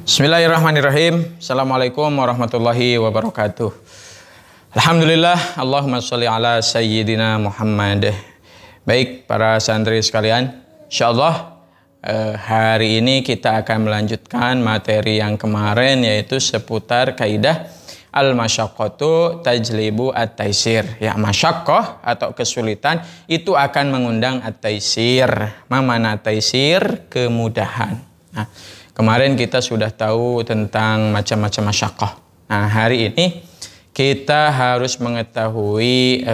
Bismillahirrahmanirrahim. Assalamualaikum warahmatullahi wabarakatuh. Alhamdulillah, Allahumma sholli ala sayyidina Muhammad. Baik para santri sekalian, insyaallah hari ini kita akan melanjutkan materi yang kemarin, yaitu seputar kaidah al-masyaqqatu tajlibu at-taisir. Ya, masyaqqah atau kesulitan itu akan mengundang at-taisir. Mana taisir? Kemudahan. Nah, kemarin kita sudah tahu tentang macam-macam masyaqqah. Nah, hari ini kita harus mengetahui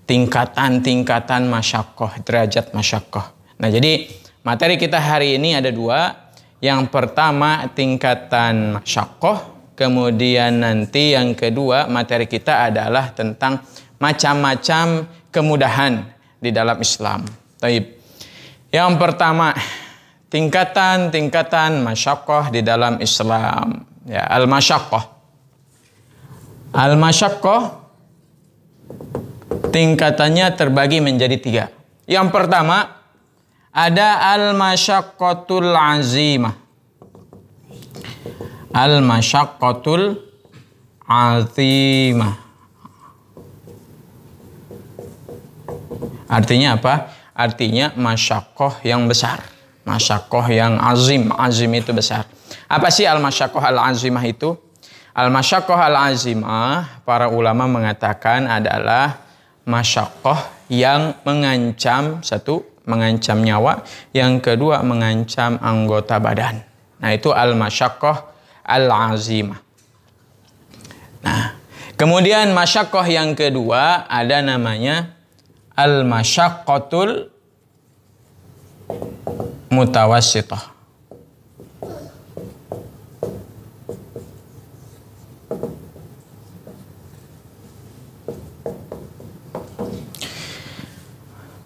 tingkatan-tingkatan masyaqqah, derajat masyaqqah. Nah, jadi materi kita hari ini ada dua. Yang pertama tingkatan masyaqqah, kemudian nanti yang kedua materi kita adalah tentang macam-macam kemudahan di dalam Islam. Taib. Yang pertama, tingkatan-tingkatan masyaqqah di dalam Islam. Ya, al-masyaqqah. Al-masyaqqah tingkatannya terbagi menjadi tiga. Yang pertama ada al-masyaqqatul azimah. Al-masyaqqatul azimah. Artinya apa? Artinya masyaqqah yang besar. Masyaqqah yang azim. Azim itu besar. Apa sih al-masyaqqah al-azimah itu? Al-masyaqqah al-azimah, para ulama mengatakan adalah masyaqqah yang mengancam, satu, mengancam nyawa, yang kedua mengancam anggota badan. Nah, itu al-masyaqqah al-azimah. Nah, kemudian masyaqqah yang kedua ada namanya al-masyaqqatul mutawassithah.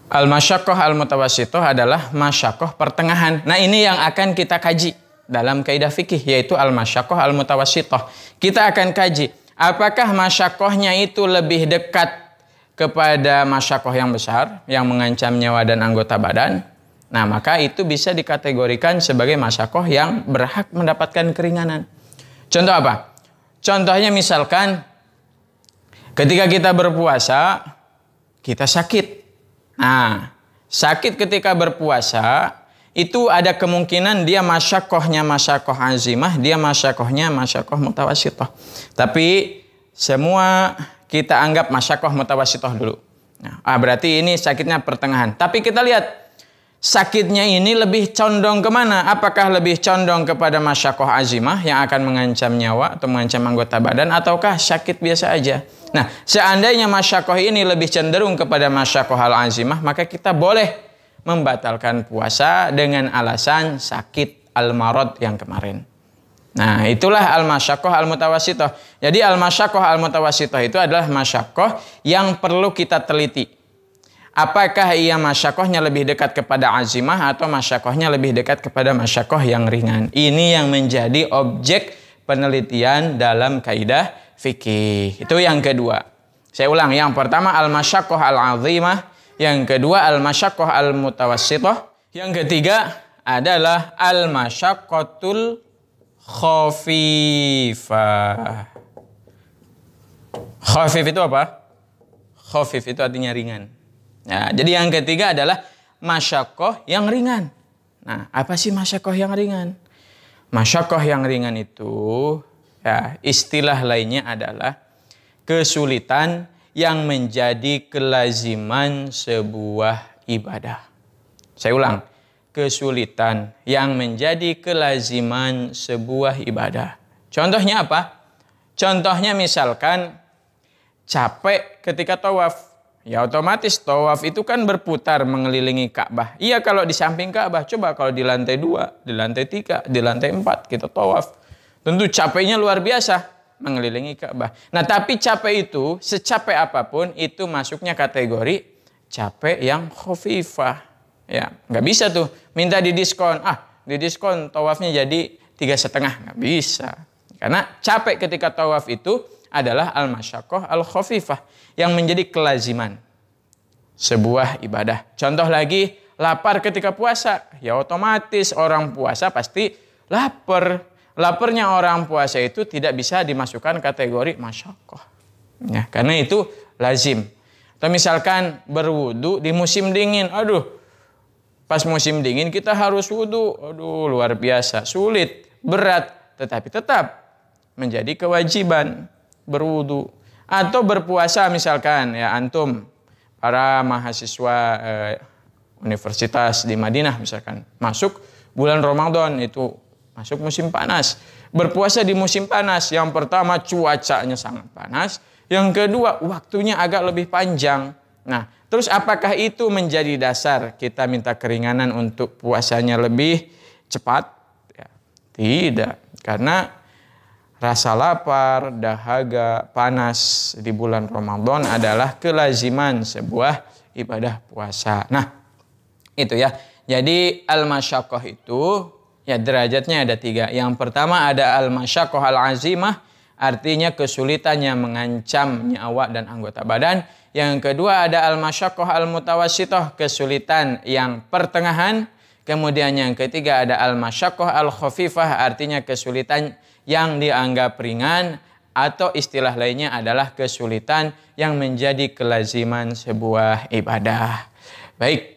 Al-masyaqqah al-mutawassithah adalah masyaqqah pertengahan. Nah, ini yang akan kita kaji dalam kaidah fikih, yaitu al-masyaqqah al-mutawassithah. Kita akan kaji apakah masyaqqahnya itu lebih dekat kepada masyaqqah yang besar yang mengancam nyawa dan anggota badan. Nah, maka itu bisa dikategorikan sebagai masyaqqah yang berhak mendapatkan keringanan. Contoh apa? Contohnya misalkan ketika kita berpuasa, kita sakit. Nah, sakit ketika berpuasa itu ada kemungkinan dia masyaqqahnya masyaqqah azimah, dia masyaqqahnya masyaqqah mutawassithah. Tapi semua kita anggap masyaqqah mutawassithah dulu. Nah, berarti ini sakitnya pertengahan. Tapi kita lihat sakitnya ini lebih condong kemana? Apakah lebih condong kepada masyaqqah azimah yang akan mengancam nyawa atau mengancam anggota badan, ataukah sakit biasa aja? Nah, seandainya masyaqqah ini lebih cenderung kepada masyaqqah al-azimah, maka kita boleh membatalkan puasa dengan alasan sakit al-marad yang kemarin. Nah, itulah al-masyaqqah al-mutawassithah. Jadi al-masyaqqah al-mutawassithah itu adalah masyaqqah yang perlu kita teliti. Apakah ia masyaqqahnya lebih dekat kepada azimah atau masyaqqahnya lebih dekat kepada masyaqqah yang ringan? Ini yang menjadi objek penelitian dalam kaidah fikih. Itu yang kedua. Saya ulang, yang pertama al-masyaqqah al-azimah, yang kedua al-masyaqqah al-mutawassithah, yang ketiga adalah al-masyaqqatul khafifah. Khafif itu apa? Khafif itu artinya ringan. Nah, jadi yang ketiga adalah masyaqqah yang ringan. Nah, apa sih masyaqqah yang ringan? Masyaqqah yang ringan itu, ya, istilah lainnya adalah kesulitan yang menjadi kelaziman sebuah ibadah. Saya ulang, kesulitan yang menjadi kelaziman sebuah ibadah. Contohnya apa? Contohnya misalkan capek ketika tawaf. Ya, otomatis tawaf itu kan berputar mengelilingi Ka'bah. Iya, kalau di samping Ka'bah. Coba kalau di lantai 2, di lantai 3, di lantai 4 kita tawaf. Tentu capeknya luar biasa mengelilingi Ka'bah. Nah, tapi capek itu, secapek apapun, itu masuknya kategori capek yang khafifah. Ya, nggak bisa tuh minta didiskon. Didiskon tawafnya jadi 3,5. Nggak bisa. Karena capek ketika tawaf itu adalah al-masyaqqah al-khafifah yang menjadi kelaziman sebuah ibadah. Contoh lagi, lapar ketika puasa. Ya, otomatis orang puasa pasti lapar. laparnya orang puasa itu tidak bisa dimasukkan kategori masyaqqah. Ya, karena itu lazim. Atau misalkan berwudu di musim dingin, aduh, pas musim dingin kita harus wudu, aduh luar biasa, sulit, berat, tetapi tetap menjadi kewajiban berwudu. Atau berpuasa misalkan, ya antum para mahasiswa universitas di Madinah misalkan, masuk bulan Ramadan itu masuk musim panas. Berpuasa di musim panas, yang pertama cuacanya sangat panas, yang kedua waktunya agak lebih panjang. Nah, terus apakah itu menjadi dasar kita minta keringanan untuk puasanya lebih cepat? Ya, tidak, karena rasa lapar, dahaga, panas di bulan Ramadan adalah kelaziman sebuah ibadah puasa. Nah, itu ya. Jadi al-masyaqqah itu ya derajatnya ada 3. Yang pertama ada al-masyaqqah al-azimah, artinya kesulitan yang mengancam nyawa dan anggota badan. Yang kedua ada al-masyaqqah al-mutawassithah, kesulitan yang pertengahan. Kemudian yang ketiga ada al-masyaqqah al-khafifah, artinya kesulitan yang dianggap ringan, atau istilah lainnya adalah kesulitan yang menjadi kelaziman sebuah ibadah. Baik,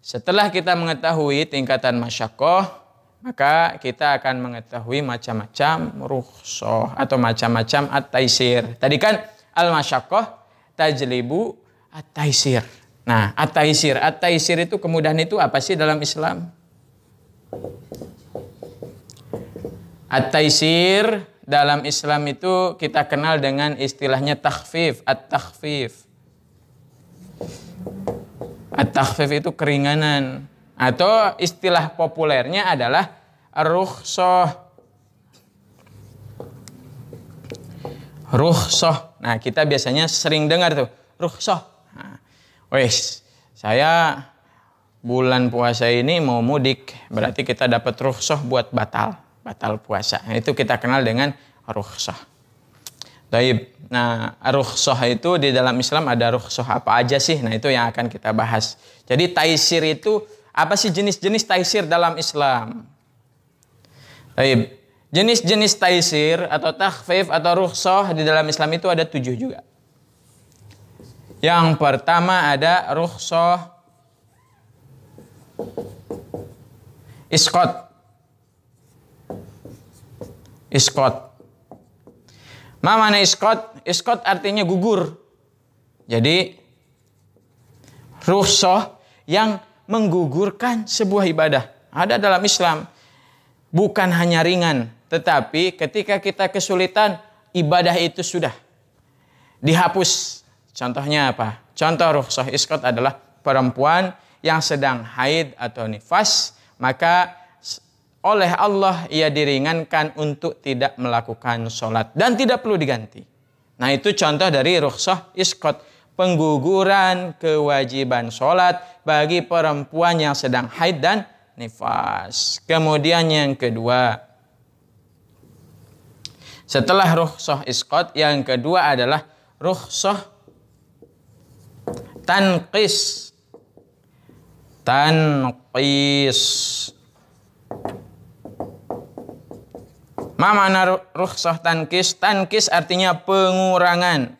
setelah kita mengetahui tingkatan masyaqqah, maka kita akan mengetahui macam-macam rukhsah atau macam-macam at-taisir. Tadi kan al-masyaqqah tajlibu at-taisir. Nah, at-taisir itu kemudahan itu apa sih dalam Islam? At-taisir dalam Islam itu kita kenal dengan istilahnya takhfif, at-takhfif. At-takhfif itu keringanan, atau istilah populernya adalah rukhsah. Rukhsah. Nah, kita biasanya sering dengar tuh, rukhsah. Nah, wes, saya bulan puasa ini mau mudik, berarti kita dapat rukhsah buat batal puasa. Nah, itu kita kenal dengan rukhsah. Baik. Nah, rukhsah itu di dalam Islam ada rukhsah apa aja sih? Nah, itu yang akan kita bahas. Jadi taisir itu apa sih jenis-jenis taisir dalam Islam? Baik. Jenis-jenis taisir atau takhfif atau rukhsah di dalam Islam itu ada 7 juga. Yang pertama ada rukhsah isqat. Isqat. Mana isqat? Isqat artinya gugur. Jadi rukhsah yang menggugurkan sebuah ibadah ada dalam Islam. Bukan hanya ringan, tetapi ketika kita kesulitan, ibadah itu sudah dihapus. Contohnya apa? Contoh rukhsah isqat adalah perempuan yang sedang haid atau nifas, maka oleh Allah ia diringankan untuk tidak melakukan sholat dan tidak perlu diganti. Nah, itu contoh dari rukhsah isqat, pengguguran kewajiban sholat bagi perempuan yang sedang haid dan nifas. Kemudian yang kedua, setelah rukhsah isqat, yang kedua adalah rukhsah tanqis. Tanqis. Mana rukhsah tanqis? Tanqis artinya pengurangan.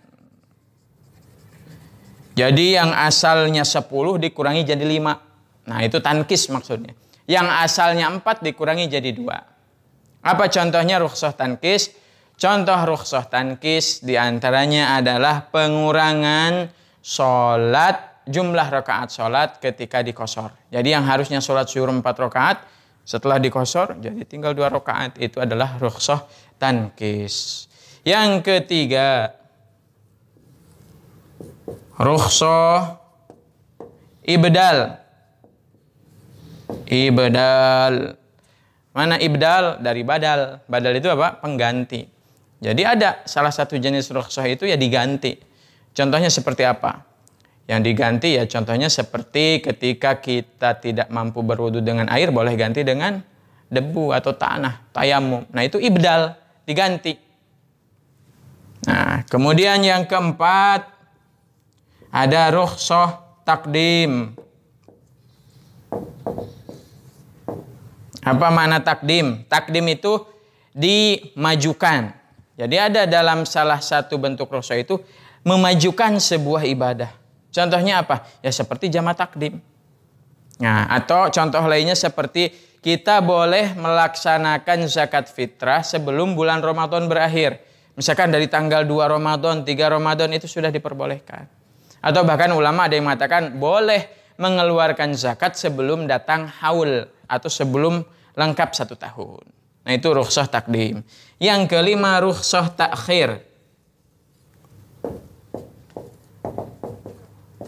Jadi yang asalnya 10 dikurangi jadi 5. Nah, itu tanqis maksudnya. Yang asalnya 4 dikurangi jadi 2. Apa contohnya rukhsah tanqis? Contoh rukhsah tanqis diantaranya adalah pengurangan sholat, jumlah rakaat sholat ketika dikosor. Jadi yang harusnya sholat zuhur 4 rakaat, setelah dikosor jadi tinggal 2 rakaat. Itu adalah rukhsah tanqis. Yang ketiga, rukhsah ibdal. Ibdal. Mana ibdal? Dari badal. Badal itu apa? Pengganti. Jadi ada salah satu jenis rukhsah itu ya diganti. Contohnya seperti apa? Yang diganti ya contohnya seperti ketika kita tidak mampu berwudu dengan air, boleh ganti dengan debu atau tanah, tayamum. Nah, itu ibdal, diganti. Nah, kemudian yang keempat ada rukhsah takdim. Apa makna takdim? Takdim itu dimajukan. Jadi ada dalam salah satu bentuk rukhsah itu memajukan sebuah ibadah. Contohnya apa? Ya seperti jama' takdim. Nah, atau contoh lainnya seperti kita boleh melaksanakan zakat fitrah sebelum bulan Ramadan berakhir. Misalkan dari tanggal 2 Ramadan, 3 Ramadan itu sudah diperbolehkan. Atau bahkan ulama ada yang mengatakan boleh mengeluarkan zakat sebelum datang haul atau sebelum lengkap 1 tahun. Nah itu rukhsah takdim. Yang kelima rukhsah takhir.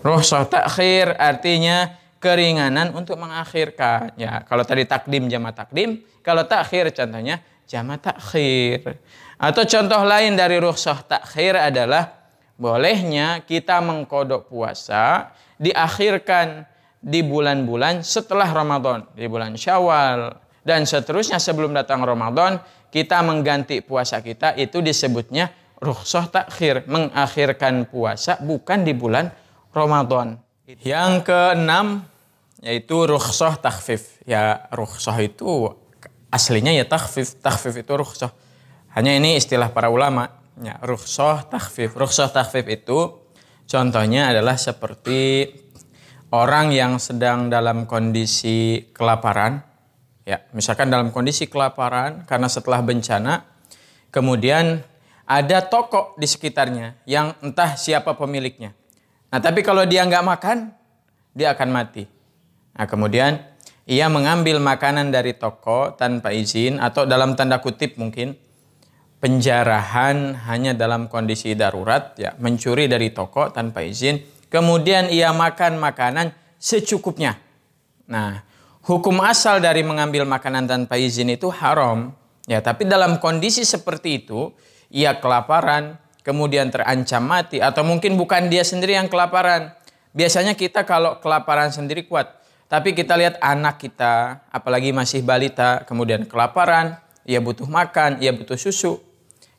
Rukhsah takhir artinya keringanan untuk mengakhirkan. Ya, kalau tadi takdim jama' takdim, kalau takhir contohnya jama' takhir. Atau contoh lain dari rukhsah takhir adalah bolehnya kita mengkodok puasa diakhirkan di bulan-bulan setelah Ramadan, di bulan Syawal dan seterusnya sebelum datang Ramadan, kita mengganti puasa kita, itu disebutnya rukhsah takhir, mengakhirkan puasa bukan di bulan Ramadan. Yang keenam yaitu rukhsah takhfif. Ya, rukhsah itu aslinya ya takhfif, takhfif itu rukhsah. Hanya ini istilah para ulama. Ya, rukhsah takhfif. Rukhsah takhfif itu contohnya adalah seperti orang yang sedang dalam kondisi kelaparan. Ya, misalkan dalam kondisi kelaparan karena setelah bencana, kemudian ada toko di sekitarnya yang entah siapa pemiliknya. Nah, tapi kalau dia nggak makan, dia akan mati. Nah, kemudian ia mengambil makanan dari toko tanpa izin atau dalam tanda kutip mungkin penjarahan hanya dalam kondisi darurat, ya, mencuri dari toko tanpa izin, kemudian ia makan makanan secukupnya. Nah, hukum asal dari mengambil makanan tanpa izin itu haram, ya, tapi dalam kondisi seperti itu, ia kelaparan, kemudian terancam mati, atau mungkin bukan dia sendiri yang kelaparan. Biasanya kita kalau kelaparan sendiri kuat, tapi kita lihat anak kita, apalagi masih balita, kemudian kelaparan, ia butuh makan, ia butuh susu.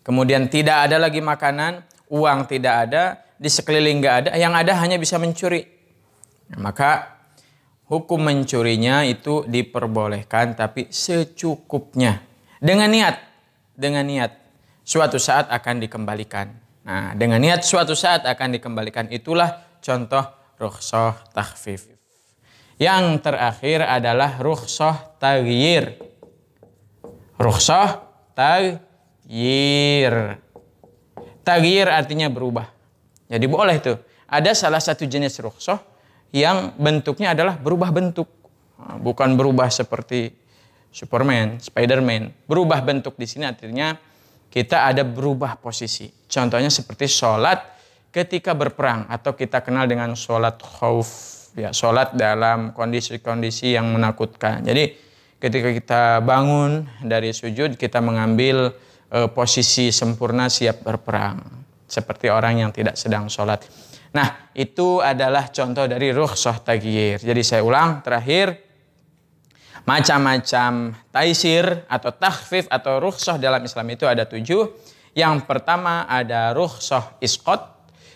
Kemudian tidak ada lagi makanan, uang tidak ada, di sekeliling nggak ada, yang ada hanya bisa mencuri. Nah, maka hukum mencurinya itu diperbolehkan tapi secukupnya. Dengan niat suatu saat akan dikembalikan. Nah, dengan niat suatu saat akan dikembalikan, itulah contoh rukhsah takhfif. Yang terakhir adalah rukhsah taghyir. Rukhsah taghyir. Taghyir artinya berubah. Jadi boleh tuh. Ada salah satu jenis rukhsah yang bentuknya adalah berubah bentuk. Bukan berubah seperti Superman, Spiderman. Berubah bentuk di sini artinya kita ada berubah posisi. Contohnya seperti sholat ketika berperang atau kita kenal dengan sholat khauf. Ya, sholat dalam kondisi-kondisi yang menakutkan. Jadi ketika kita bangun dari sujud, kita mengambil posisi sempurna siap berperang. Seperti orang yang tidak sedang sholat. Nah, itu adalah contoh dari rukhsah taghyir. Jadi saya ulang terakhir, macam-macam taisir atau takhfif atau rukhsah dalam Islam itu ada 7. Yang pertama ada rukhsah isqat.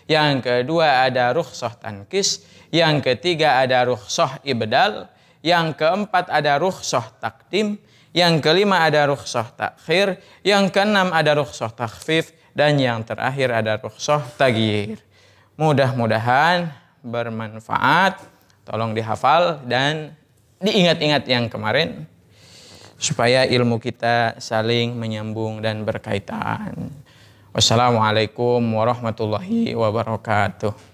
Yang kedua ada rukhsah tankis. Yang ketiga ada rukhsah ibdal. Yang keempat ada rukhsah takdim. Yang kelima ada rukhsah takhir. Yang keenam ada rukhsah takhfif. Dan yang terakhir ada rukhsah taghyir. Mudah-mudahan bermanfaat. Tolong dihafal dan diingat-ingat yang kemarin. Supaya ilmu kita saling menyambung dan berkaitan. Wassalamualaikum warahmatullahi wabarakatuh.